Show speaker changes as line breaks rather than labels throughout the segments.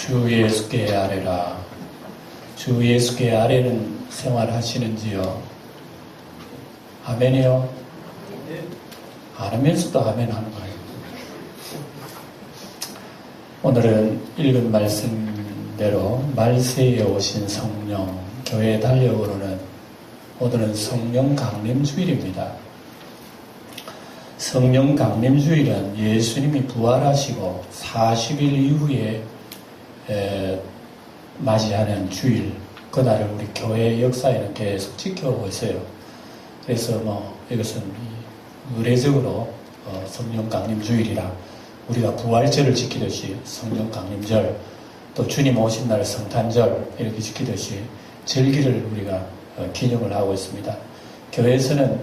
주 예수께 아뢰라. 주 예수께 아뢰는 생활하시는지요? 아멘이요? 안 하면서도 아멘 하는 거예요. 오늘은 읽은 말씀대로 말세에 오신 성령, 교회 달력으로는 오늘은 성령 강림주일입니다. 성령 강림주일은 예수님이 부활하시고 40일 이후에 맞이하는 주일, 그날을 우리 교회 역사에는 계속 지켜오고 있어요. 그래서 이것은 의례적으로 성령 강림주일이라 우리가 부활절을 지키듯이 성령 강림절, 또 주님 오신 날 성탄절 이렇게 지키듯이 절기를 우리가 기념을 하고 있습니다. 교회에서는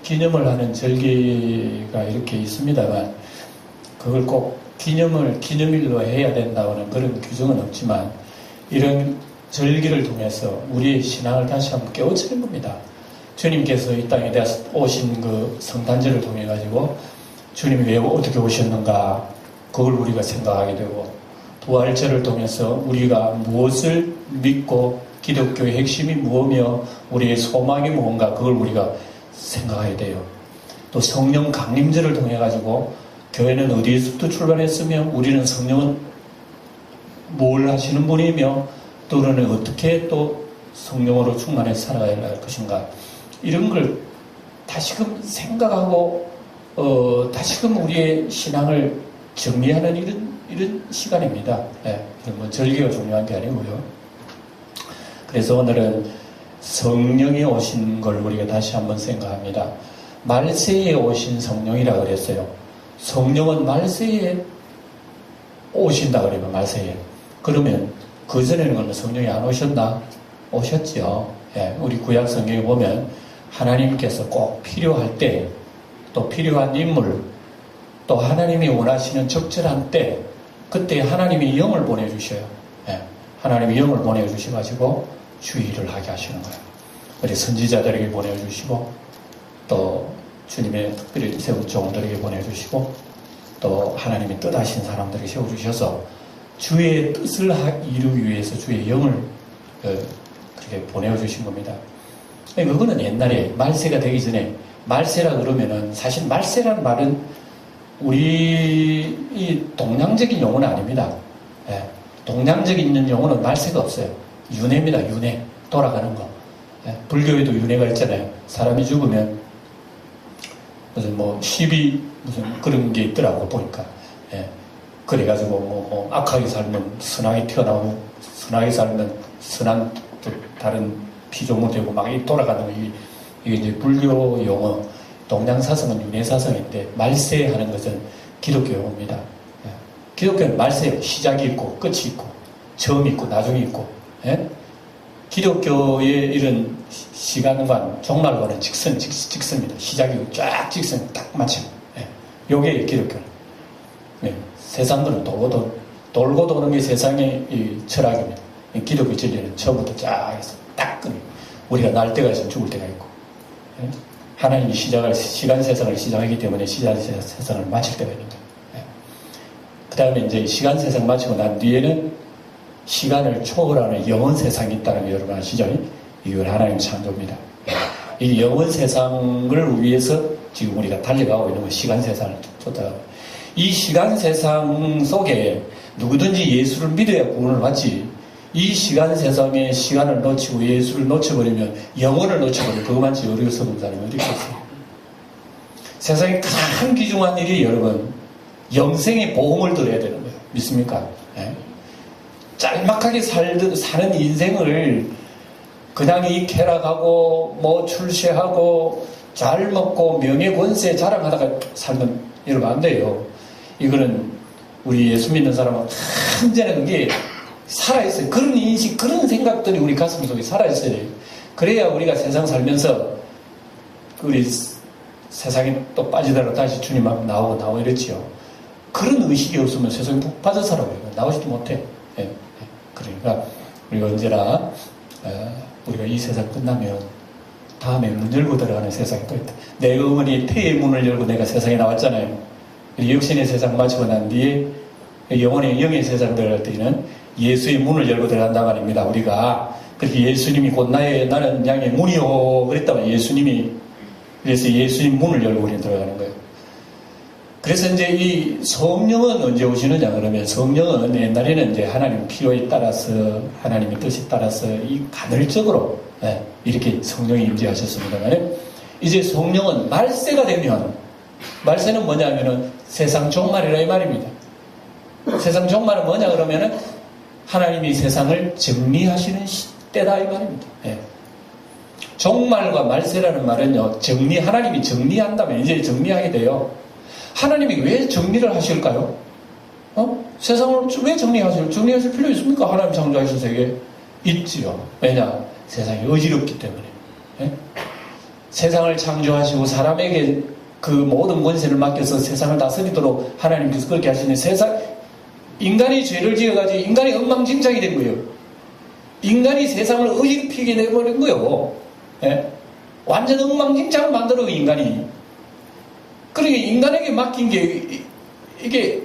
기념을 하는 절기가 이렇게 있습니다만 그걸 꼭 기념일로 해야 된다는 그런 규정은 없지만 이런 절기를 통해서 우리의 신앙을 다시 한번 깨우치는 겁니다. 주님께서 이 땅에 오신 그 성탄절을 통해 가지고 주님이 왜 어떻게 오셨는가 그걸 우리가 생각하게 되고, 부활절을 통해서 우리가 무엇을 믿고 기독교의 핵심이 무엇이며 우리의 소망이 무언가 그걸 우리가 생각해야 돼요. 또 성령 강림절을 통해 가지고 교회는 어디에서부터 출발했으며 우리는 성령은 뭘 하시는 분이며 또 우리는 어떻게 또 성령으로 충만해서 살아가야 할 것인가, 이런 걸 다시금 생각하고 다시금 우리의 신앙을 정리하는 이런 시간입니다. 절기가 중요한 게 아니고요. 그래서 오늘은 성령이 오신 걸 우리가 다시 한번 생각합니다. 말세에 오신 성령이라 그랬어요. 성령은 말세에 오신다 그러면 말세에. 그러면 그전에는 그러면 성령이 안 오셨나? 오셨죠. 우리 구약 성경에 보면 하나님께서 꼭 필요할 때, 또 필요한 인물, 또 하나님이 원하시는 적절한 때, 그때 하나님이 영을 보내주셔요. 하나님이 영을 보내주셔가지고 주의를 하게 하시는 거예요. 우리 선지자들에게 보내주시고, 또 주님의 특별히 세운 종들에게 보내주시고, 또 하나님이 뜻하신 사람들에게 세워주셔서 주의 뜻을 이루기 위해서 주의 영을 그렇게 보내주신 겁니다. 그거는 옛날에 말세가 되기 전에, 말세라 그러면은 사실 말세라는 말은 우리 이 동양적인 용어는 아닙니다. 동양적인 용어는 말세가 없어요. 윤회입니다. 윤회, 돌아가는 거. 불교에도 윤회가 있잖아요. 사람이 죽으면 무슨 무슨 그런 게 있더라고 보니까. 그래가지고 악하게 살면 선하게 태어나고, 선하게 살면 선한 또 다른 피조물 되고 막 돌아가는 거, 이게 이제 불교 용어. 동양 사상은 윤회 사상인데 말세 하는 것은 기독교 용어입니다. 기독교는 말세 시작이 있고 끝이 있고 처음이 있고 나중이 있고. 기독교의 이런 시간관, 종말관은 직선입니다. 시작이고 쫙 직선 딱 맞춰요. 요게 기독교. 세상들은 돌고 도는 게 세상의 이 철학입니다. 기독교 진리는 처음부터 쫙 해서 딱 끊어요. 우리가 날 때가 있으면 죽을 때가 있고, 하나님이 시간 세상을 시작하기 때문에 시간 세상을 마칠 때가 있는 거예요. 그 다음에 이제 시간 세상 마치고 난 뒤에는 시간을 초월하는 영원 세상이 있다는 게 여러분 아시죠? 이걸 하나님 창조입니다. 이 영원 세상을 위해서 지금 우리가 달려가고 있는 건 시간 세상을 쫓아가고, 이 시간 세상 속에 누구든지 예수를 믿어야 구원을 받지, 이 시간 세상에 시간을 놓치고 예수를 놓쳐버리면, 영혼을 놓쳐버리면 그것만치 어려워서 본 사람이 어디 있겠어요? 세상에 가장 귀중한 일이 여러분, 영생의 보험을 들어야 되는 거예요. 믿습니까? 짤막하게 사는 인생을 그냥 이 쾌락하고 출세하고 잘 먹고 명예 권세 자랑하다가 살면 여러분 안 돼요. 이거는 우리 예수 믿는 사람은 완전히 그게 살아있어요. 그런 인식, 그런 생각들이 우리 가슴 속에 살아있어야 돼요. 그래야 우리가 세상 살면서 우리 세상에 또 빠지다가 다시 주님 앞에 나오고 이랬지요. 그런 의식이 없으면 세상에 푹 빠져 살아요. 나오지도 못해. 그러니까 우리가 언제나 우리가 이 세상 끝나면 다음에 문 열고 들어가는 세상이 또 있다. 내 어머니 폐의 문을 열고 내가 세상에 나왔잖아요. 육신의 세상 마치고 난 뒤에 영의 세상 들어갈 때는 예수의 문을 열고 들어간단 말입니다. 우리가 그렇게 예수님이 곧 나는 양의 문이요 그랬다면 예수님이 그래서 예수님 문을 열고 우리는 들어가는 거예요. 그래서 이제 이 성령은 언제 오시느냐 그러면 성령은 옛날에는 이제 하나님 필요에 따라서 하나님의 뜻에 따라서 이 간헐적으로 이렇게 성령이 임재하셨습니다만 이제 성령은 말세가 되면 말세는 뭐냐면은 세상 종말이라 이 말입니다. 세상 종말은 뭐냐 그러면은 하나님이 세상을 정리하시는 때다 이 말입니다. 종말과 말세라는 말은요 하나님이 정리한다면 이제 정리하게 돼요. 하나님이 왜 정리를 하실까요? 세상을 왜 정리하실 필요 있습니까? 하나님 창조하신 세계 있지요. 왜냐? 세상이 어지럽기 때문에. 세상을 창조하시고 사람에게 그 모든 권세를 맡겨서 세상을 다스리도록 하나님께서 그렇게 하시는 인간이 죄를 지어가지고 인간이 엉망진창이 된 거예요. 인간이 세상을 어지럽히게 내버린 거예요. 완전 엉망진창을 만들어 인간이. 그러니까 인간에게 맡긴 게 이게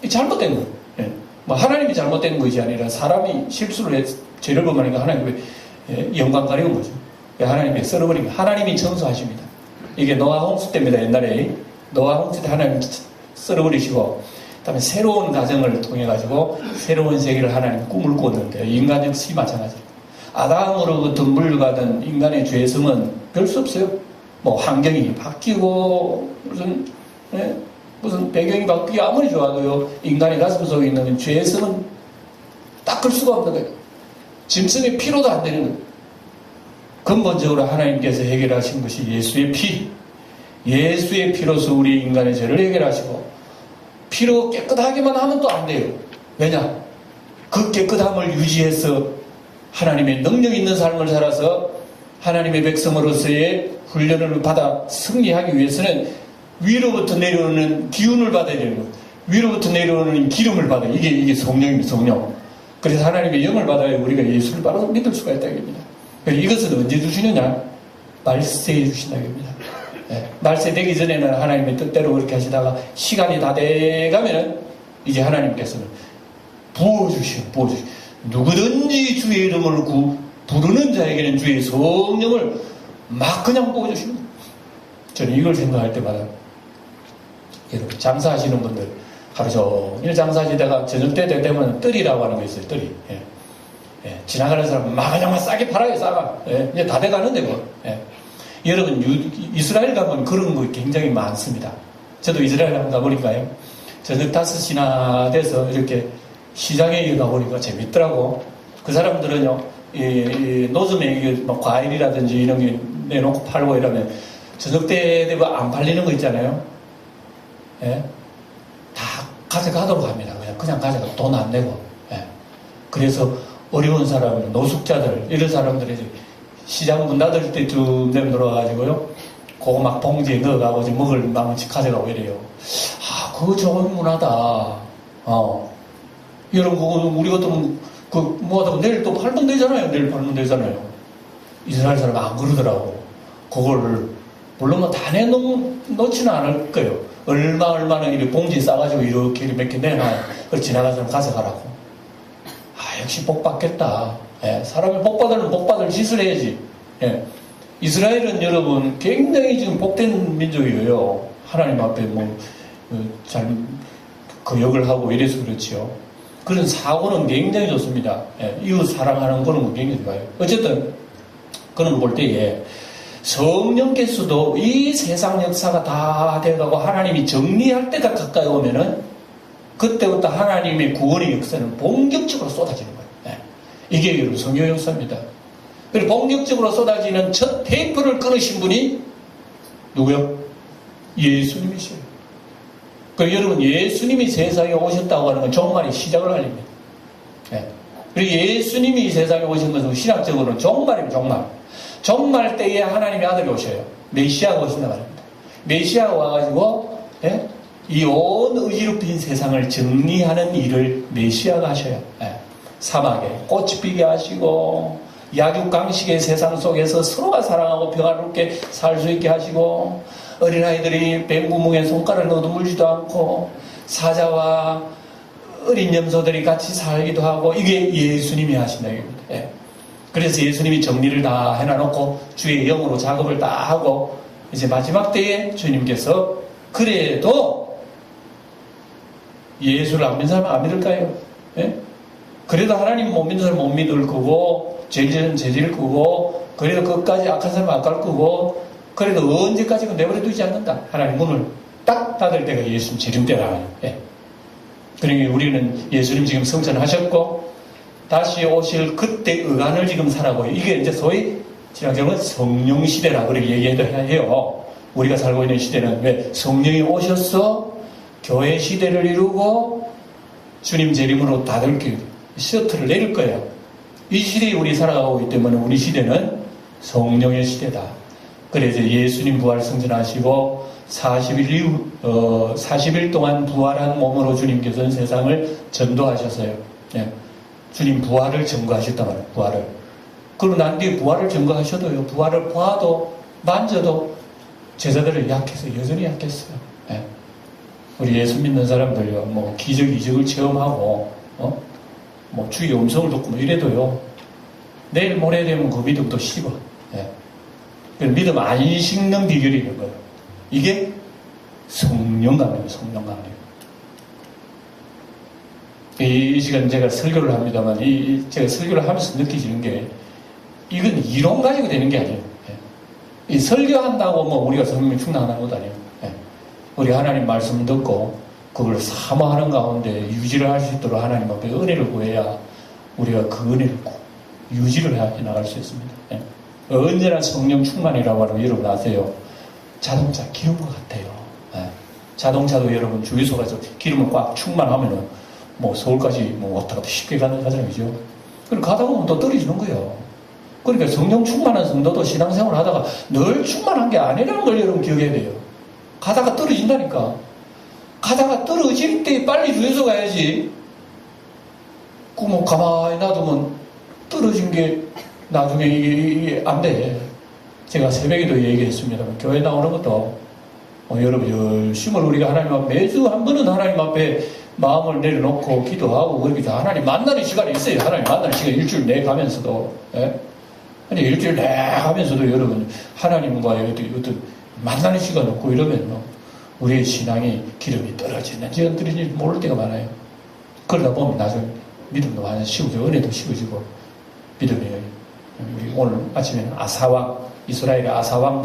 잘못된 거예요. 뭐 하나님이 잘못된 것이 아니라 사람이 실수를 죄를 범하니까 하나님의 영광 가려운 거죠. 하나님이 썰어버린 거. 하나님이 청소하십니다. 이게 노아 홍수 때입니다. 옛날에 노아 홍수 때 하나님 썰어버리시고 그다음에 새로운 가정을 통해 가지고 새로운 세계를 하나님 꿈을 꾸었는데 인간 역시 마찬가지입니다. 아담으로부터 물려받은 인간의 죄성은 별 수 없어요. 뭐 환경이 바뀌고 무슨 배경이 바뀌고 아무리 좋아도요 인간의 가슴 속에 있는 죄성은 닦을 수가 없는 거예요. 짐승의 피로도 안 되는 거예요. 근본적으로 하나님께서 해결하신 것이 예수의 피. 예수의 피로서 우리 인간의 죄를 해결하시고 피로 깨끗하게만 하면 또 안 돼요. 왜냐? 그 깨끗함을 유지해서 하나님의 능력 있는 삶을 살아서 하나님의 백성으로서의 훈련을 받아 승리하기 위해서는 위로부터 내려오는 기운을 받아야 되는 거예요. 위로부터 내려오는 기름을 받아요. 이게 성령입니다. 성령. 그래서 하나님의 영을 받아야 우리가 예수를 바로 믿을 수가 있다는 겁니다. 이것은 언제 주시느냐? 말세에 주신다는 겁니다. 말세 되기 전에는 하나님의 뜻대로 그렇게 하시다가 시간이 다 돼가면은 이제 하나님께서는 부어주시오. 누구든지 주의 이름을 부르는 자에게는 주의 성령을 막 그냥 부어주시는. 저는 이걸 생각할 때마다 여러분 장사하시는 분들 하루 종일 장사하시다가 저녁 때 되면 뜰이라고 하는 거 있어요. 뜰이. 지나가는 사람 막 그냥 싸게 팔아요. 싸가. 이제 다 돼가는데 뭐. 여러분 이스라엘 가면 그런 거 굉장히 많습니다. 저도 이스라엘 한번 가보니까요. 저녁 5시나 돼서 이렇게 시장에 가보니까 재밌더라고. 그 사람들은요, 노점에 뭐 과일이라든지 이런 게 내놓고 팔고 이러면 저녁 때 되면 안 팔리는 거 있잖아요. 다 가져가도록 합니다. 그냥 가져가 돈 안 내고. 그래서 어려운 사람, 노숙자들 이런 사람들이 시장 문 닫을 때쯤 되면 들어와가지고요, 그거 막 봉지에 넣어가고 먹을 만원씩 가져가고 이래요. 그거 좋은 문화다. 여러분, 그거 우리 같으면, 뭐하다가 내일 또 팔면 되잖아요. 내일 팔면 되잖아요. 이스라엘 사람 안 그러더라고. 그걸, 물론 뭐 다 내놓지는 않을 거예요. 얼마나 이렇게 봉지에 싸가지고 이렇게 몇 개 내놔요. 그걸 지나가는 사람 가져가라고. 역시 복 받겠다. 사람이 복 받으면 복 받을 짓을 해야지. 이스라엘은 여러분, 굉장히 지금 복된 민족이에요. 하나님 앞에 그 역을 하고 이래서 그렇지요. 그런 사고는 굉장히 좋습니다. 이웃 사랑하는 그런 거 굉장히 좋아요. 어쨌든 그런 거 볼 때에 성령께서도 이 세상 역사가 다 돼가고 하나님이 정리할 때가 가까이 오면은 그때부터 하나님의 구원의 역사는 본격적으로 쏟아지는 거예요. 이게 여러분 성령 역사입니다. 그리고 본격적으로 쏟아지는 첫 테이프를 끊으신 분이 누구요? 예수님이시에요. 그리고 여러분 예수님이 세상에 오셨다고 하는 건 종말의 시작을 알립니다. 그리고 예수님이 세상에 오신 것은 신학적으로는 종말입니다. 종말. 종말 때에 하나님의 아들이 오셔요. 메시아가 오신다 말입니다. 메시아가 와가지고 이 온 어지럽힌 세상을 정리하는 일을 메시아가 하셔요. 사막에 꽃이 피게 하시고 약육강식의 세상 속에서 서로가 사랑하고 평화롭게 살 수 있게 하시고 어린아이들이 뱀구멍에 손가락을 넣어도 물지도 않고 사자와 어린 염소들이 같이 살기도 하고 이게 예수님이 하신다 이겁니다. 예. 그래서 예수님이 정리를 다 해놔놓고 주의 영으로 작업을 다 하고 이제 마지막 때에 주님께서 그래도 예수를 안 믿는 사람은 안 믿을까요? 예? 그래도 하나님 못 믿는 사람은 못 믿을 거고 죄질은 죄질 거고 그래도 끝까지 악한 사람은 악할 거고 그래도 언제까지는 내버려 두지 않는다. 하나님 문을 딱 닫을 때가 예수님 재림 때라. 예. 그러니 우리는 예수님 지금 성천하셨고 다시 오실 그때 의간을 지금 살아보요. 이게 이제 소위 신앙적으로 성령 시대라 그렇게 얘기해도 해요. 우리가 살고 있는 시대는 왜 성령이 오셔서 교회 시대를 이루고 주님 재림으로 닫을 셔틀을 내릴 거예요. 이 시대에 우리 살아가고 있기 때문에 우리 시대는 성령의 시대다. 그래서 예수님 부활 승천하시고 40일 동안 부활한 몸으로 주님께서는 세상을 전도하셨어요. 예. 주님 부활을 증거하셨단 말이에요. 부활을. 그러고 난 뒤에 부활을 증거하셔도요. 부활을 봐도 만져도 제자들은 약해서 여전히 약했어요. 예. 우리 예수 믿는 사람들요. 뭐 기적 이적을 체험하고 뭐 주의 음성을 듣고 뭐 이래도요. 내일 모레 되면 그 믿음도 식어. 예. 믿음 안 식는 비결이 있는 거예요. 이게 성령감이에요. 성령감이에요. 이 시간 제가 설교를 합니다만 제가 설교를 하면서 느끼지는 게 이건 이론 가지고 되는 게 아니에요. 예. 이 설교한다고 뭐 우리가 성령 충만하는 것도 아니에요. 예. 우리 하나님 말씀 듣고 그걸 사모하는 가운데 유지를 할 수 있도록 하나님 앞에 은혜를 구해야 우리가 그 은혜를 유지를 해 나갈 수 있습니다. 예. 언제나 성령 충만이라고 하면 여러분 아세요? 자동차 기름과 같아요. 예. 자동차도 여러분 주유소 가서 기름을 꽉 충만하면은 뭐 서울까지 뭐 왔다 갔다 쉽게 가잖아요. 그죠? 그럼 가다 보면 또 떨어지는 거예요. 그러니까 성령 충만한 성도도 신앙생활 하다가 늘 충만한 게 아니라는 걸 여러분 기억해야 돼요. 가다가 떨어진다니까. 가다가 떨어질 때 빨리 주유소 가야지. 그 뭐 가만히 놔두면 떨어진 게 나중에 이게 안 돼. 제가 새벽에도 얘기했습니다. 교회 나오는 것도 여러분 열심을 우리가 하나님 앞에 매주 한 번은 하나님 앞에 마음을 내려놓고 기도하고 그렇게 하나님 만나는 시간이 있어요. 하나님 만나는 시간 일주일 내 가면서도. 예? 아니 일주일 내 가면서도 여러분 하나님과의 어떤 만나는 시간 없고 이러면 우리의 신앙이 기름이 떨어지는지 안 떨어지는지 모를 때가 많아요. 그러다 보면 나중에 믿음도 완전 식어지고 은혜도 식어지고 믿음이 우리 오늘 아침에는 아사왕 이스라엘의 아사왕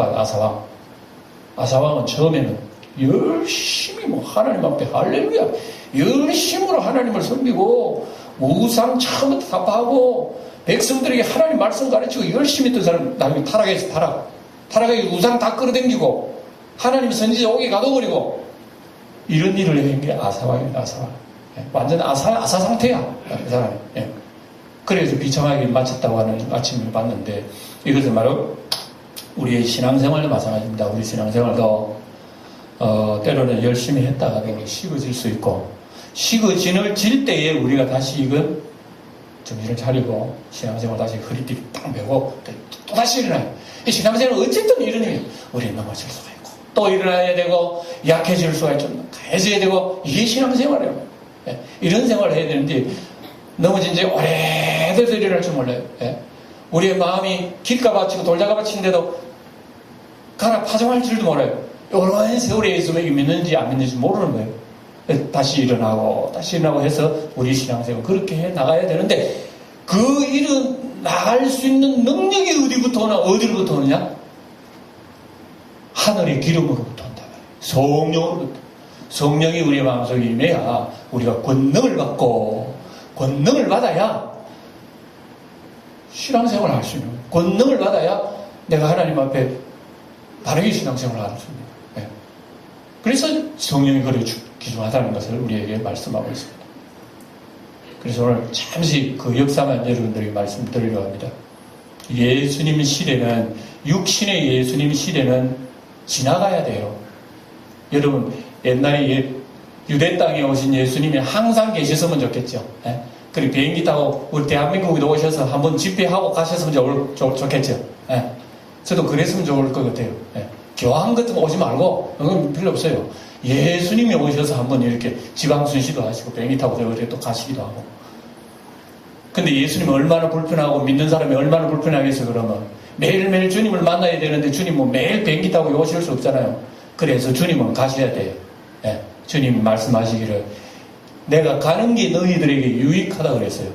아사왕은 처음에는 열심히 뭐 하나님 앞에 할렐루야 열심으로 하나님을 섬기고 우상 처음부터 다 파고 백성들에게 하나님 말씀 가르치고 열심히 했던 사람 나중에 타락해서 타락하게 우상 다 끌어당기고 하나님 선지자 오게 가둬버리고 이런 일을 한 게 아사왕입니다. 아사왕. 예, 완전 아사 상태야 그 사람이. 예. 그래서 비참하게 마쳤다고 하는 아침을 봤는데 이것은 바로 우리의 신앙생활도 마찬가지입니다. 우리 신앙생활도 때로는 열심히 했다가 식어질 수 있고 식어질 때에 우리가 다시 이건 정신을 차리고 신앙생활 다시 허리띠 딱 메고 또 다시 일어나요. 이 신앙생활은 어쨌든 이러니 우리는 넘어질 수가 있고 또 일어나야 되고 약해질 수가 있고 강해져야 되고 이게 신앙생활이에요. 예. 이런 생활을 해야 되는데 넘어진 지 오래돼서 일어날 줄 몰라요. 예. 우리의 마음이 길가 바치고 돌다가 바치는데도 가라 파종할 줄도 몰라요. 오랜 세월에 예수 믿는지 안 믿는지 모르는 거예요. 다시 일어나고 해서 우리 신앙생활 그렇게 해 나가야 되는데 그 일은 나갈 수 있는 능력이 어디로부터 오느냐? 하늘의 기름으로부터 온다. 성령으로부터. 성령이 우리의 마음속에 임해야 우리가 권능을 받아야 신앙생활을 할 수 있는 거예요. 권능을 받아야 내가 하나님 앞에 바르게 신앙생활을 할 수 있는 거예요. 그래서 성령이 그래 기중하다는 것을 우리에게 말씀하고 있습니다. 그래서 오늘 잠시 그 역사만 여러분들에게 말씀드리려고 합니다. 예수님 시대는 육신의 예수님 시대는 지나가야 돼요. 여러분 옛날에 유대 땅에 오신 예수님이 항상 계셨으면 좋겠죠. 그리고 비행기 타고 우리 대한민국에도 오셔서 한번 집회하고 가셨으면 좋겠죠. 저도 그랬으면 좋을 것 같아요. 교황 같은 거 오지 말고 그건 필요 없어요. 예수님이 오셔서 한번 이렇게 지방순시도 하시고 비행기 타고 저렇게 또 가시기도 하고. 근데 예수님이 얼마나 불편하고 믿는 사람이 얼마나 불편하겠어. 그러면 매일매일 주님을 만나야 되는데 주님은 매일 비행기 타고 오실 수 없잖아요. 그래서 주님은 가셔야 돼요. 예, 주님 말씀하시기를 내가 가는 게 너희들에게 유익하다 그랬어요.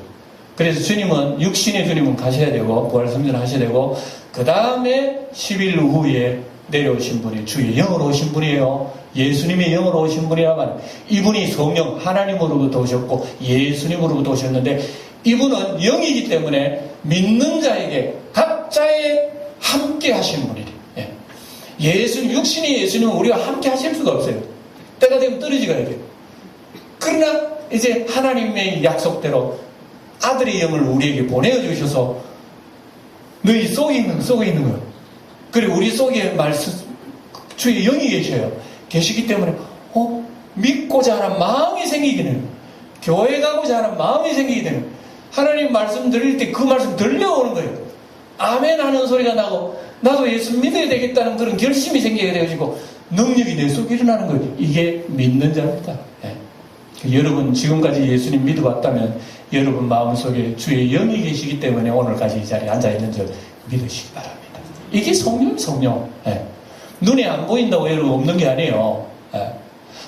그래서 주님은 육신의 주님은 가셔야 되고 부활승전 하셔야 되고 그 다음에 10일 후에 내려오신 분이 주의 영으로 오신 분이에요. 예수님의 영으로 오신 분이라면 이분이 성령 하나님으로부터 오셨고 예수님으로부터 오셨는데 이분은 영이기 때문에 믿는 자에게 각자에 함께 하시는 분이래요. 예. 육신이 예수님은 우리와 함께 하실 수가 없어요. 때가 되면 떨어지게 돼요. 그러나 이제 하나님의 약속대로 아들의 영을 우리에게 보내주셔서 너희 속에 있는 거예요. 그리고 우리 속에 주의 영이 계시기 때문에 믿고자 하는 마음이 생기게 되는 거예요. 교회 가고자 하는 마음이 생기게 되는 거예요. 하나님 말씀 드릴 때 그 말씀 들려오는 거예요. 아멘 하는 소리가 나고 나도 예수 믿어야 되겠다는 그런 결심이 생기게 되어지고 능력이 내 속에 일어나는 거예요. 이게 믿는 자입니다. 예. 여러분 지금까지 예수님 믿어봤다면 여러분 마음속에 주의 영이 계시기 때문에 오늘까지 이 자리에 앉아있는 줄 믿으시기 바랍니다. 이게 성령. 예. 눈에 안 보인다고 여러분 없는 게 아니에요. 예.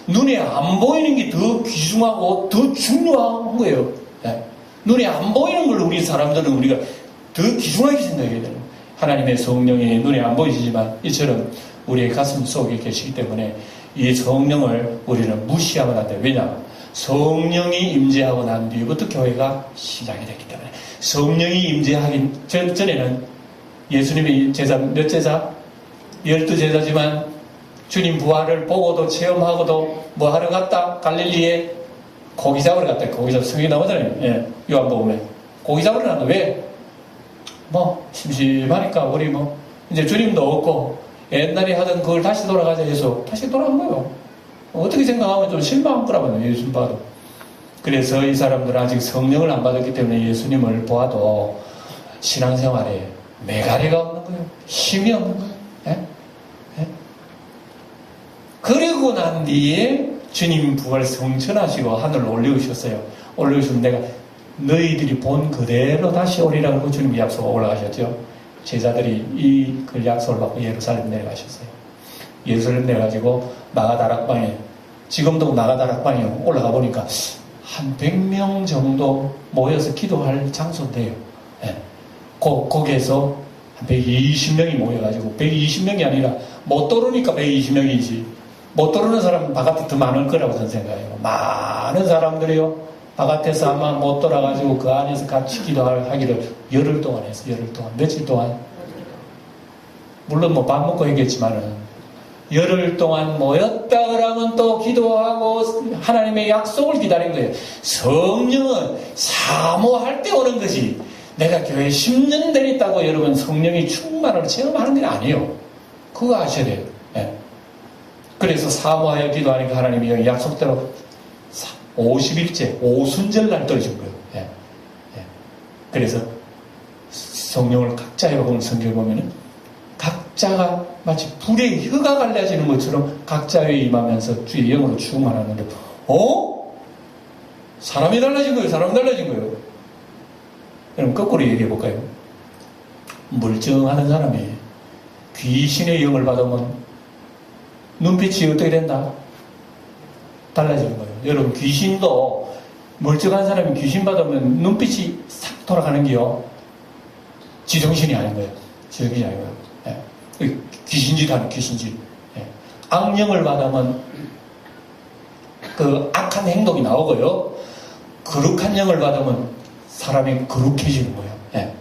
눈에 안 보이는 게 더 귀중하고 더 중요한 거예요. 예. 눈에 안 보이는 걸 우리 사람들은 우리가 더 귀중하게 생각해야 돼요. 하나님의 성령이 눈에 안 보이시지만 이처럼 우리의 가슴 속에 계시기 때문에 이 성령을 우리는 무시하면 안 돼요. 왜냐? 성령이 임재하고 난 뒤부터 교회가 시작이 됐기 때문에 성령이 임재하기 전에는 예수님이 제자 몇 제자? 12제자지만 주님 부활을 보고도 체험하고도 뭐 하러 갔다? 갈릴리에 고기 잡으러 갔다. 고기 잡으러 성경에 나오잖아요. 예, 요한복음에 고기 잡으러 갔다. 왜? 심심하니까 우리 이제 주님도 없고 옛날에 하던 그걸 다시 돌아가자 해서 다시 돌아간 거예요. 어떻게 생각하면 좀 실망한 거라고요. 예수님 봐도. 그래서 이 사람들은 아직 성령을 안 받았기 때문에 예수님을 보아도 신앙생활에 메가리가 없는 거예요. 힘이 없는 거예요. 예? 예? 그리고 난 뒤에 주님 부활 성천하시고 하늘로 올려오셨어요. 올려오시면 내가 너희들이 본 그대로 다시 오리라고 주님이 약속하고 올라가셨죠. 제자들이 이 그 약속을 받고 예루살렘 내려가셨어요. 예루살렘 내려가지고 마가다락방에 지금도 마가다락방에 올라가 보니까 한 100명 정도 모여서 기도할 장소인데요. 예. 거기에서 한 120명이 모여가지고 120명이 아니라 못 들어오니까 120명이지 못 들어오는 사람은 바깥에 더 많을 거라고 저는 생각해요. 많은 사람들이요. 바깥에서 아마 못 돌아가지고 그 안에서 같이 기도하기를 열흘 동안 했어요. 열흘 동안. 며칠 동안. 물론 밥 먹고 했겠지만은 열흘 동안 모였다 그러면 또 기도하고 하나님의 약속을 기다린 거예요. 성령은 사모할 때 오는 거지. 내가 교회 10년 되겠다고 여러분 성령이 충만을 체험하는 게 아니에요. 그거 아셔야 돼요. 예. 그래서 사모하여 기도하니까 하나님이 약속대로 50일째 오순절날 떨어진 거예요. 예. 예. 그래서 성령을 각자에 보면 성경에 보면은 각자가 마치 불에 혀가 갈라지는 것처럼 각자에 임하면서 주의 영으로 충만하는데 사람이 달라진 거예요. 사람이 달라진 거예요. 그럼 거꾸로 얘기해 볼까요? 멀쩡하는 사람이 귀신의 영을 받으면 눈빛이 어떻게 된다? 달라지는 거예요. 여러분 귀신도 멀쩡한 사람이 귀신 받으면 눈빛이 싹 돌아가는 게요. 지정신이 아닌 거예요. 지정신이 아닌 거예요. 예. 귀신짓 하는 귀신짓. 예. 악령을 받으면 그 악한 행동이 나오고요. 거룩한 영을 받으면 사람이 거룩해지는 거예요. 예.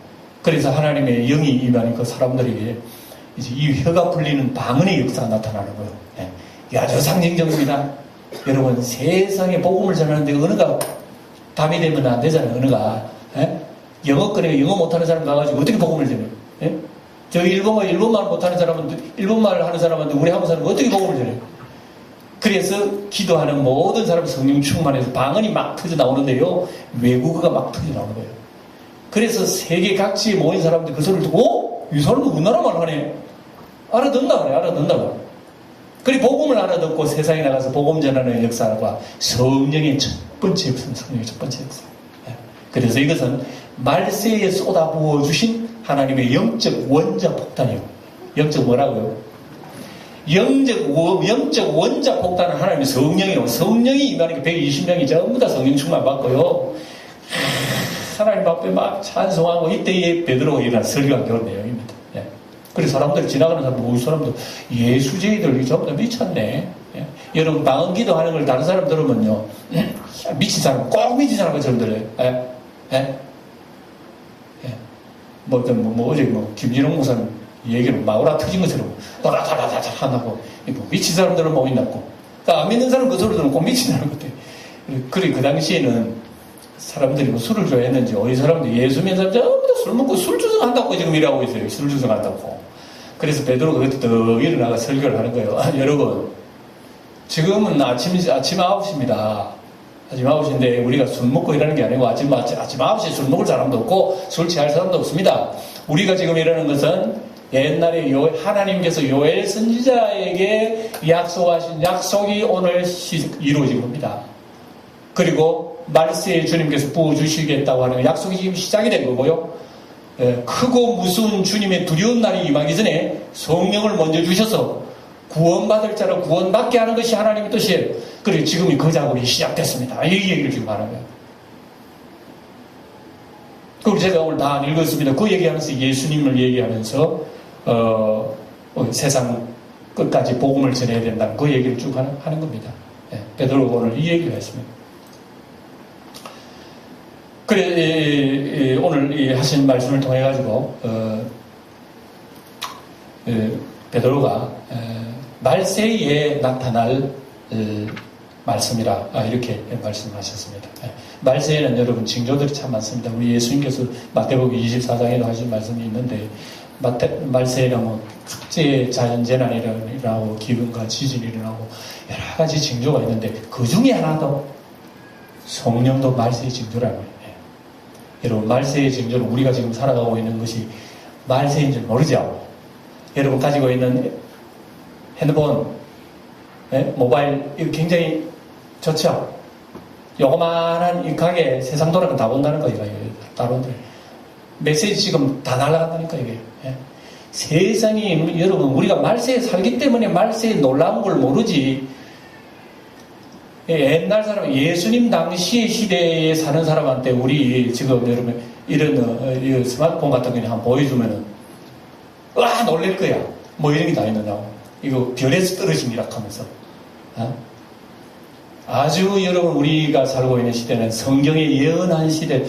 그래서 하나님의 영이 임하니까 사람들에게 이제 이 혀가 풀리는 방언의 역사가 나타나는 거예요. 예. 아주 상징적입니다. 여러분 세상에 복음을 전하는데 언어가 담이 되면 안 되잖아요. 언어가. 예? 영어권에 영어 못하는 사람 가가지고 어떻게 복음을 전해요? 예? 저 일본말 못하는 사람은 일본말을 하는 사람한테 우리 한국 사람은 어떻게 복음을 전해요? 그래서 기도하는 모든 사람 성령 충만해서 방언이 막 터져 나오는데요. 외국어가 막 터져 나오는 거예요. 그래서 세계 각지에 모인 사람들 그 소리를 듣고 이 사람도 우리나라 말 하네. 알아듣나 그래. 그리고 복음을 알아듣고 세상에 나가서 복음 전하는 역사가 성령의 첫 번째 성령의 첫 번째 역사. 그래서 이것은 말세에 쏟아부어 주신 하나님의 영적 원자 폭탄이요. 영적 뭐라고요? 영적 원자 폭탄은 하나님의 성령이요. 성령이 임하니까 120명이 전부 다 성령 충만 받고요. 하나님 앞에 막 찬송하고 이때에 베드로가 일어난 설교한 그런 내용입니다. 예. 그래서 사람들 지나가는 사람들, 우리 사람들 예수쟁이들 전부 다 미쳤네. 예. 여러분 방언 기도하는 걸 다른 사람 들으면요, 미친 사람, 꼭 미친 사람처럼 들려요. 예. 예. 예. 어제 김진홍 목사님 얘기를 마우라 터진 것처럼 다다다다다 한다고 미친 사람들은 못 믿었고, 그러니까 안 믿는 사람 그 소리 들으면 꼭 미친 사람 같아. 그래 그 당시에는 사람들이 뭐 술을 좋아했는지 어디 사람들 예수 믿는 사람 전부 다 술 먹고 술 주성한다고 지금 일하고 있어요. 술 주성한다고. 그래서 베드로가 그때 더 일어나가 설교를 하는 거예요. 여러분 지금은 아침 9시입니다. 아침 9시인데 우리가 술 먹고 일하는 게 아니고 아침 9시에 술 먹을 사람도 없고 술 취할 사람도 없습니다. 우리가 지금 일하는 것은 옛날에 하나님께서 요엘 선지자에게 약속하신 약속이 오늘 이루어진 겁니다. 그리고 말세에 주님께서 부어주시겠다고 하는 약속이 지금 시작이 된 거고요. 크고 무서운 주님의 두려운 날이 임하기 전에 성령을 먼저 주셔서 구원받을 자로 구원받게 하는 것이 하나님의 뜻이에요. 그리고 지금이 그 작업이 시작됐습니다. 이 얘기를 지금 하는 거예요. 그리고 제가 오늘 다 읽었습니다. 그 얘기하면서 예수님을 얘기하면서 세상 끝까지 복음을 전해야 된다는 그 얘기를 쭉 하는 겁니다. 베드로가 오늘 이 얘기를 했습니다. 그래, 오늘 하신 말씀을 통해가지고, 베드로가, 말세에 나타날 말씀이라, 이렇게 말씀하셨습니다. 말세에는 여러분 징조들이 참 많습니다. 우리 예수님께서 마태복음 24장에도 하신 말씀이 있는데, 말세에는 뭐, 각지의 자연재난이 일어나고, 기근과 지진이 일어나고, 여러 가지 징조가 있는데, 그 중에 하나도 성령도 말세의 징조라는 거예요. 여러분 말세의 징조는 우리가 지금 살아가고 있는 것이 말세인 줄 모르죠. 여러분 가지고 있는 핸드폰, 모바일 이거 굉장히 좋죠. 요거만한 이 가게 세상 돌아가 다 본다는 거예요. 다른들 메시지 지금 다 날아간다니까 이게. 세상이 여러분 우리가 말세에 살기 때문에 말세에 놀라운 걸 모르지. 옛날 사람, 예수님 당시의 시대에 사는 사람한테 우리 지금 여러분 이런 스마트폰 같은 거 한번 보여주면은 와 놀랄 거야. 뭐 이런 게 다 있느냐고. 이거 별에서 떨어진 이라 하면서. 아주 여러분 우리가 살고 있는 시대는 성경의 예언한 시대.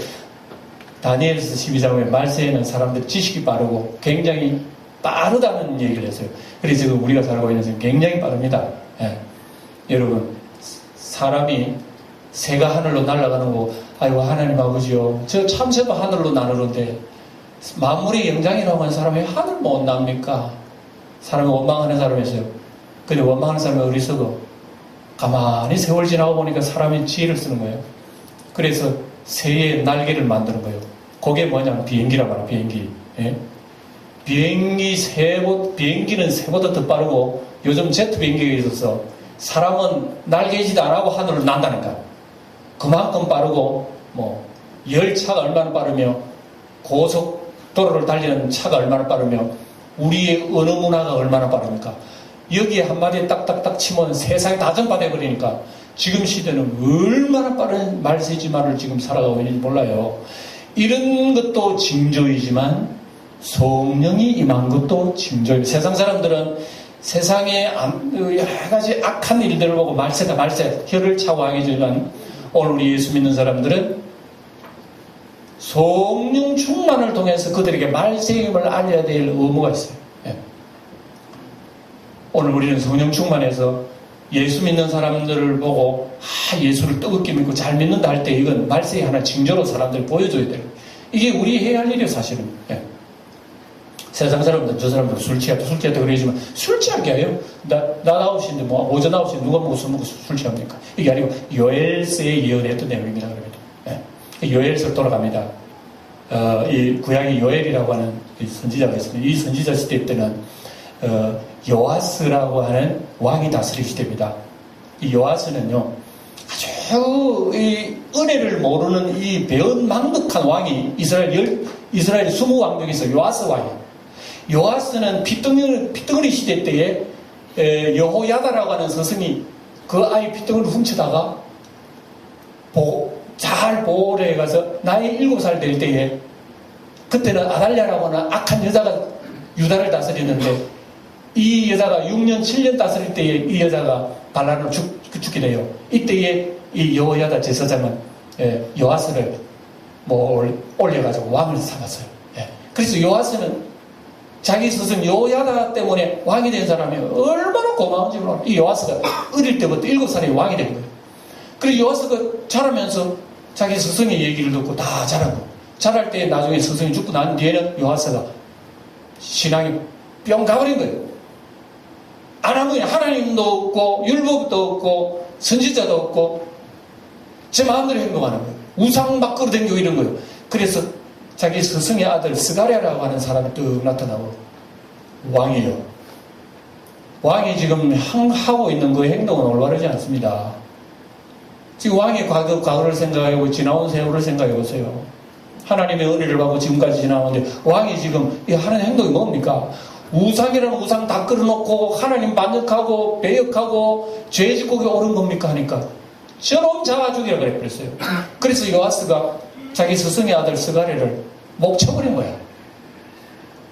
다니엘서 12장의 말세에는 사람들 지식이 빠르고 굉장히 빠르다는 얘기를 했어요. 그래서 지금 우리가 살고 있는 시대는 굉장히 빠릅니다. 여러분 사람이 새가 하늘로 날아가는 거, 아이고 하나님 아버지요, 저 참새도 하늘로 나르는데 만물의 영장이라고 하는 사람이 하늘 못 납니까? 사람이 원망하는 사람이 있어요. 근데 원망하는 사람이 어리석어. 가만히 세월 지나고 보니까 사람이 지혜를 쓰는 거예요. 그래서 새의 날개를 만드는 거예요. 그게 뭐냐면 비행기란 말이에요. 비행기. 비행기는 새보다 더 빠르고 요즘 제트 비행기가 있어서 사람은 날개짓 안 하고 하늘을 난다니까. 그만큼 빠르고, 열차가 얼마나 빠르며, 고속도로를 달리는 차가 얼마나 빠르며, 우리의 언어 문화가 얼마나 빠릅니까? 여기에 한마디에 딱딱딱 치면 세상이 다 전파돼 버리니까, 지금 시대는 얼마나 빠른 말세지만을 지금 살아가고 있는지 몰라요. 이런 것도 징조이지만, 성령이 임한 것도 징조입니다. 세상 사람들은 세상에 여러 가지 악한 일들을 보고 말세다 말세 혀를 차고 하겠지만 오늘 우리 예수 믿는 사람들은 성령 충만을 통해서 그들에게 말세임을 알려야 될 의무가 있어요. 오늘 우리는 성령 충만해서 예수 믿는 사람들을 보고 예수를 뜨겁게 믿고 잘 믿는다 할 때 이건 말세의 하나 징조로 사람들 보여줘야 돼요. 이게 우리 해야 할 일이에요 사실은. 세상 사람들, 저 사람들 술 취했다 그러지만 술 취하게 해요? 나 9시인데 오전 9시에 누가 먹고 술 먹고 술 취합니까? 이게 아니고 요엘서에 예언했던 내용입니다. 요엘서 돌아갑니다. 이 구약의 요엘이라고 하는 선지자가 있습니다. 이 선지자 시대 때는 요아스라고 하는 왕이 다스릴 시대입니다. 이 요아스는요, 아주 이 은혜를 모르는 이 배은망덕한 왕이 이스라엘 20왕 중에서 요아스 왕이에요. 요아스는 핏덩어리 시대 때에 여호야다라고 하는 스승이 그 아이 핏덩어리를 훔치다가 잘 보호를 해가서 나이 7살 될 때에, 그때는 아달랴라고 하는 악한 여자가 유다를 다스리는데, 이 여자가 6년 7년 다스릴 때에 이 여자가 반란으로 죽게 돼요. 이때에 이 여호야다 제사장은 요아스를 올려가지고 왕을 삼았어요. 그래서 요아스는 자기 스승 여호야다 때문에 왕이 된 사람이 얼마나 고마운지 몰라요. 이 요아스가 어릴 때부터 7살에 왕이 된 거예요. 그리고 요아스가 자라면서 자기 스승의 얘기를 듣고 다 자란 거예요. 자랄 때 나중에 스승이 죽고 난 뒤에는 요아스가 신앙이 뿅 가버린 거예요. 아무리 하나님도 없고 율법도 없고 선지자도 없고 제 마음대로 행동하는 거예요. 우상 밖으로 댕기고 이런 거예요. 그래서 자기 스승의 아들 스가랴라고 하는 사람이 뚝 나타나고 왕이에요. 왕이 지금 하고 있는 그 행동은 올바르지 않습니다. 지금 왕의 과거를 생각하고 지나온 세월을 생각해 보세요. 하나님의 은혜를 받고 지금까지 지나오는데 왕이 지금 하는 행동이 뭡니까? 우상이라는 우상 다 끌어놓고 하나님 반역하고 배역하고 죄 짓고 옳은 겁니까 하니까 저놈 자아죽이라고 그랬어요. 그래서 요아스가 자기 스승의 아들 스가랴를 목 쳐버린 거야.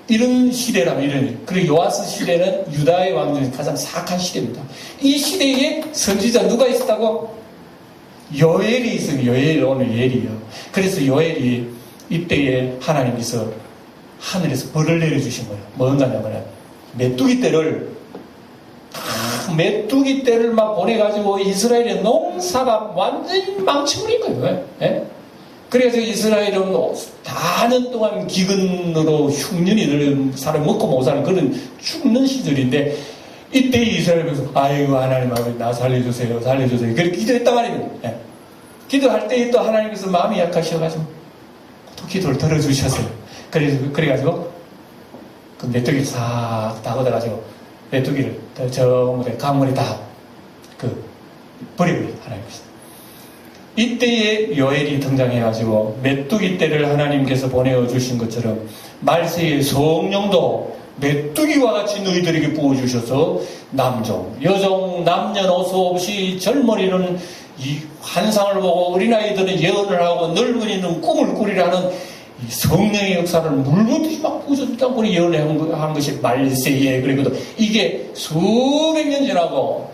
이런 시대라면 그리고 요아스 시대는 유다의 왕 중에 가장 사악한 시대입니다. 이 시대에 선지자 누가 있었다고? 요엘이 있어요. 요엘, 오늘 요엘이요. 그래서 요엘이 이때에 하나님께서 하늘에서 벌을 내려주신 거예요. 뭔가냐면 메뚜기 떼를 막 보내가지고 이스라엘의 농사가 완전히 망쳐버린 거예요. 그래서 이스라엘은 4년 동안 기근으로 흉년이 사람 먹고 못 사는 그런 죽는 시절인데, 이때 이스라엘에서 아이고 하나님 아버지 나 살려주세요 그렇게 기도했단 말이에요. 기도할 때 또 하나님께서 마음이 약하셔가지고 또 기도를 들어주셨어요. 그래가지고 그 메뚜기를 싹 다 걷어가지고 메뚜기를 저 강물에 다 버려버려요. 하나님께서. 이때에 요엘이 등장해가지고 메뚜기 떼를 하나님께서 보내주신 것처럼 말세의 성령도 메뚜기와 같이 너희들에게 부어주셔서 남종, 여종, 남녀노소 없이 젊은이는 이 환상을 보고 어린아이들은 예언을 하고 늙은이는 꿈을 꾸리라는 이 성령의 역사를 물붓듯이 막 부어줬다고 우리 예언을 한 것이 말세에. 그리고 이게 수백 년 지나고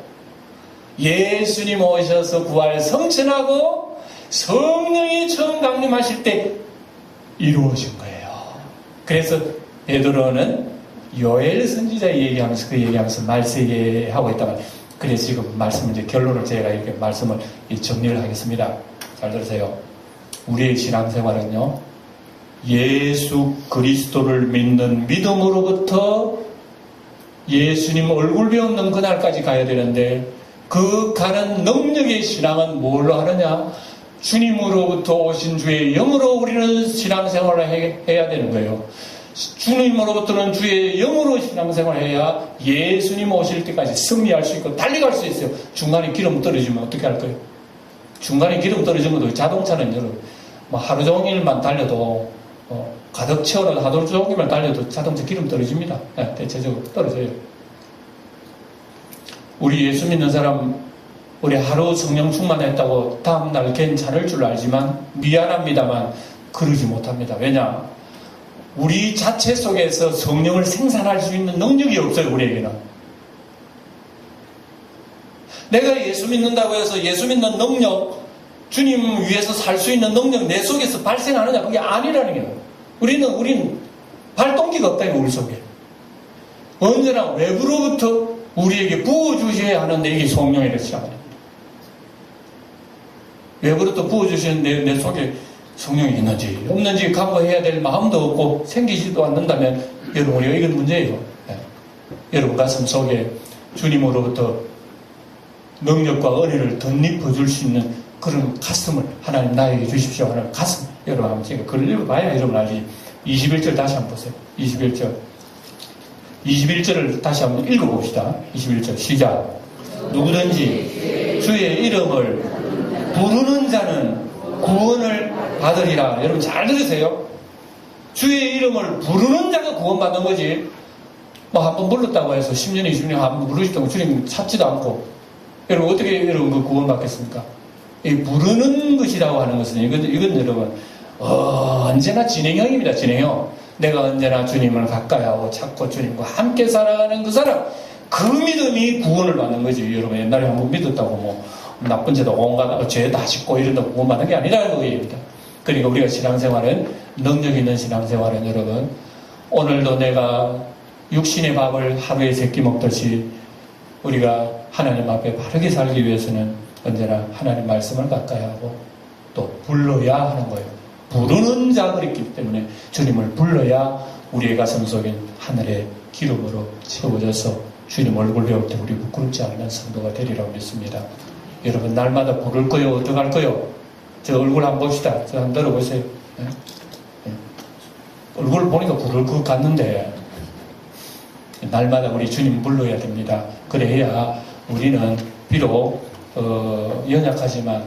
예수님 오셔서 부활 성천하고 성령이 처음 강림하실 때 이루어진 거예요. 그래서 베드로는 요엘 선지자 얘기하면서 말세에 하고 있다가, 그래서 지금 말씀을 이제 결론을 제가 이렇게 말씀을 정리를 하겠습니다. 잘 들으세요. 우리의 신앙생활은요, 예수 그리스도를 믿는 믿음으로부터 예수님 얼굴 배우는 그날까지 가야 되는데, 그 가는 능력의 신앙은 뭘로 하느냐? 주님으로부터 오신 주의 영으로 우리는 신앙생활을 해야 되는 거예요. 주님으로부터는 주의 영으로 신앙생활을 해야 예수님 오실 때까지 승리할 수 있고 달려갈 수 있어요. 중간에 기름 떨어지면 어떻게 할 거예요? 중간에 기름 떨어지면 자동차는 여러분 하루 종일만 달려도 가득 채워도 하루 종일만 달려도 자동차 기름 떨어집니다. 대체적으로 떨어져요. 우리 예수 믿는 사람 우리 하루 성령 충만했다고 다음날 괜찮을 줄 알지만 미안합니다만 그러지 못합니다. 왜냐? 우리 자체 속에서 성령을 생산할 수 있는 능력이 없어요. 우리에게는. 내가 예수 믿는다고 해서 예수 믿는 능력, 주님 위해서 살 수 있는 능력 내 속에서 발생하느냐? 그게 아니라는 거예요. 우리는 발동기가 없다. 우리 속에. 언제나 외부로부터 우리에게 부어주셔야 하는데 이게 성령의 시작입니다. 외부로부터 부어주시는 내 속에 성령이 있는지 없는지 각오해야 될 마음도 없고 생기지도 않는다면 여러분 우리가 이건 문제예요. 여러분 가슴 속에 주님으로부터 능력과 은혜를 덧입어 줄 수 있는 그런 가슴을 하나님 나에게 주십시오 하는 가슴. 여러분 한번 제가 글을 읽어봐야 여러분 알지. 21절 다시 한번 보세요. 21절 21절을 다시 한번 읽어봅시다. 21절 시작. 누구든지 주의 이름을 부르는 자는 구원을 받으리라. 여러분 잘 들으세요. 주의 이름을 부르는 자가 구원받는 거지. 뭐 한 번 불렀다고 해서 10년에 20년에 한 번 부르시다고 주님 찾지도 않고 여러분 어떻게 여러분 그 구원받겠습니까? 이 부르는 것이라고 하는 것은 이건 여러분 언제나 진행형입니다. 진행형. 내가 언제나 주님을 가까이 하고 찾고 주님과 함께 살아가는 그 사람, 그 믿음이 구원을 받는 거지. 여러분 옛날에 한번 믿었다고 뭐 나쁜 죄도 온갖 죄 다 짓고 이런다고 구원받는 게 아니라는 거입니다. 그러니까 우리가 신앙생활은 능력 있는 신앙생활은 여러분 오늘도 내가 육신의 밥을 하루에 3끼 먹듯이 우리가 하나님 앞에 바르게 살기 위해서는 언제나 하나님 말씀을 가까이 하고 또 불러야 하는 거예요. 부르는 자가 있기 때문에 주님을 불러야 우리의 가슴 속에 하늘의 기름으로 채워져서 주님 얼굴 배울 때 우리 부끄럽지 않은 성도가 되리라고 믿습니다. 여러분 날마다 부를 거요? 어떡할 거요? 저 얼굴 한번 봅시다. 저 한번 들어보세요. 네? 네. 얼굴 보니까 부를 것 같는데 날마다 우리 주님 불러야 됩니다. 그래야 우리는 비록 연약하지만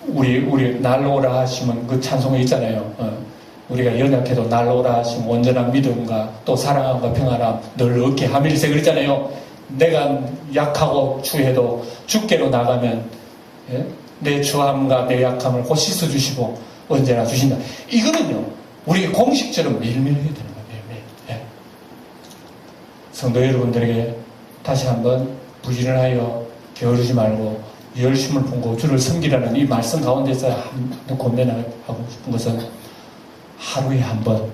우리 날 오라 하시면 그 찬송이 있잖아요. 우리가 연약해도 날 오라 하시면 온전한 믿음과 또 사랑함과 평안함 늘 얻게 함일세 그랬잖아요. 내가 약하고 추해도 주께로 나가면 내 추함과 내 약함을 곧 씻어주시고 언제나 주신다. 이거는요 우리 공식처럼 매일매일 해야 되는 거예요. 매일매일. 예. 성도 여러분들에게 다시 한번 부지런하여 게으르지 말고 열심을 품고 주를 섬기라는 이 말씀 가운데서 한번 권면하고 싶은 것은 하루에 한 번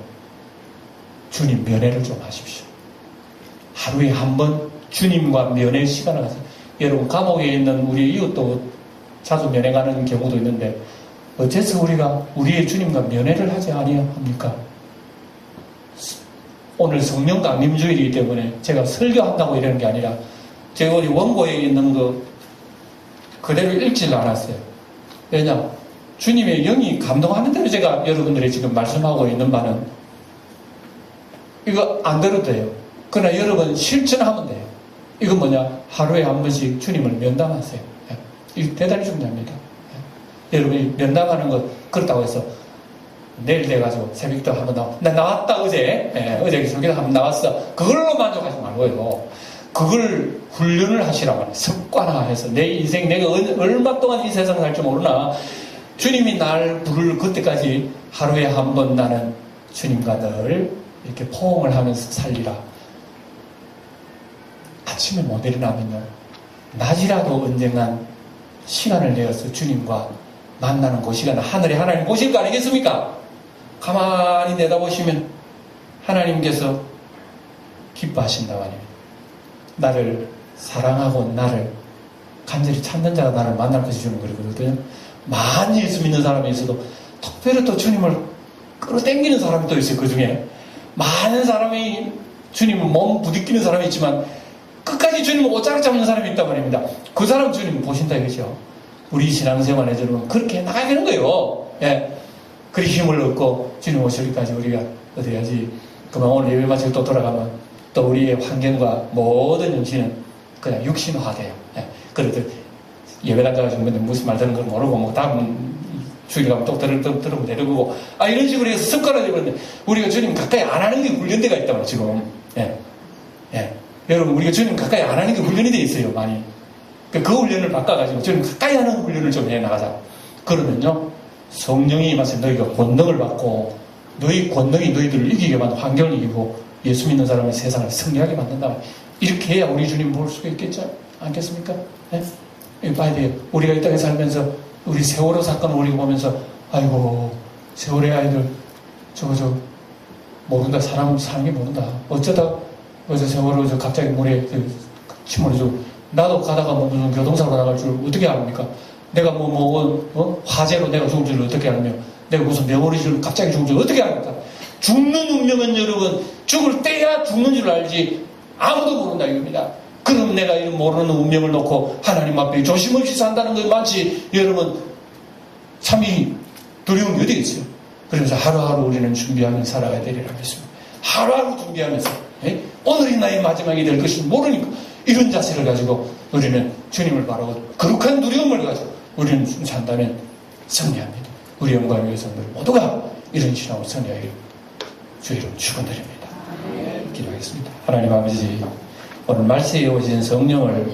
주님 면회를 좀 하십시오. 하루에 한 번 주님과 면회 시간을 가세요. 여러분 감옥에 있는 우리 이웃도 자주 면회 가는 경우도 있는데 어째서 우리가 우리의 주님과 면회를 하지 아니합니까? 오늘 성령 강림주일이기 때문에 제가 설교한다고 이러는 게 아니라 제가 우리 원고에 있는 거 그대로 읽지를 않았어요. 왜냐? 주님의 영이 감동하는 대로 제가 여러분들이 지금 말씀하고 있는 바는 이거 안 들어도 돼요. 그러나 여러분 실천하면 돼요. 이건 뭐냐? 하루에 한 번씩 주님을 면담하세요. 이게 대단히 중요합니다. 여러분이 면담하는 거 그렇다고 해서 내일 돼가지고 새벽도 한번 나 나왔다 어제 어제 설교도 한번 나왔어. 그걸로 만족하지 말고요. 그걸 훈련을 하시라고 하는 습관화해서 내 인생 내가 얼마 동안 이 세상을 살지 모르나 주님이 날 부를 그때까지 하루에 한 번 나는 주님과 늘 이렇게 포옹을 하면서 살리라. 아침에 못 일어나면요 낮이라도 언젠간 시간을 내어서 주님과 만나는 그 시간은 하늘에 하나님 보실 거 아니겠습니까? 가만히 내다보시면 하나님께서 기뻐하신다고 하십니다. 나를 사랑하고 나를 간절히 찾는 자가 나를 만날 것이 주는 거거든요. 많이 예수 믿는 사람이 있어도 특별히 또 주님을 끌어당기는 사람이 또 있어요. 그 중에 많은 사람이 주님을 몸 부딪히는 사람이 있지만 끝까지 주님을 오짜락 잡는 사람이 있단 말입니다. 그 사람 주님 보신다 이거죠. 우리 신앙생활에 저는 그렇게 나가야 되는 거예요. 예. 그리 힘을 얻고 주님 오실 때까지 우리가 어떻게 해야지. 그만 오늘 예배 마치고 또 돌아가면 또 우리의 환경과 모든 정신은 그냥 육신화돼요. 예. 그래도 예배당 가가지고 무슨 말 되는 걸 모르고 뭐 다음 주일 가면 또 들으면 내려오고 이런 식으로 해서 습관을 해버렸는데 우리가 주님 가까이 안 하는 게 훈련대가 있단 말이에요. 지금. 예. 예. 여러분 우리가 주님 가까이 안 하는 게 훈련이 돼 있어요. 많이. 그 훈련을 바꿔가지고 주님 가까이 하는 훈련을 좀 해나가자. 그러면요 성령이 임하서 너희가 권능을 받고 너희 권능이 너희들을 이기게 만든 환경을 이기고 예수 믿는 사람의 세상을 승리하게 만든다. 이렇게 해야 우리 주님 볼 수가 있겠죠? 않겠습니까? 네? 이거 봐야 돼요. 우리가 이 땅에 살면서 우리 세월호 사건을 우리가 보면서 아이고 세월의 아이들 저거 모른다. 사람이 모른다. 어쩌다 어제 세월호 갑자기 물에 침몰해서 나도 가다가 무슨 교통사고 나갈 줄 어떻게 압니까? 내가 화재로 내가 죽을 줄 어떻게 알며 내가 무슨 메모리를 갑자기 죽을 줄 어떻게 압니까? 죽는 운명은 여러분 죽을 때야 죽는 줄 알지 아무도 모른다 이겁니다. 그럼 내가 이런 모르는 운명을 놓고 하나님 앞에 조심없이 산다는 것 많지. 여러분 참이 두려운 게 어디 있어요? 그러면서 하루하루 우리는 준비하며 살아가야 되리라 믿습니다. 하루하루 준비하면서 오늘이 나의 마지막이 될 것을 모르니까 이런 자세를 가지고 우리는 주님을 바라고 거룩한 두려움을 가지고 우리는 산다면 승리합니다. 우리 영광의 여성들 모두가 이런 신앙으로 승리하기를 주의 이름 축원드립니다. 기도하겠습니다. 하나님 아버지, 오늘 말씀에 오신 성령을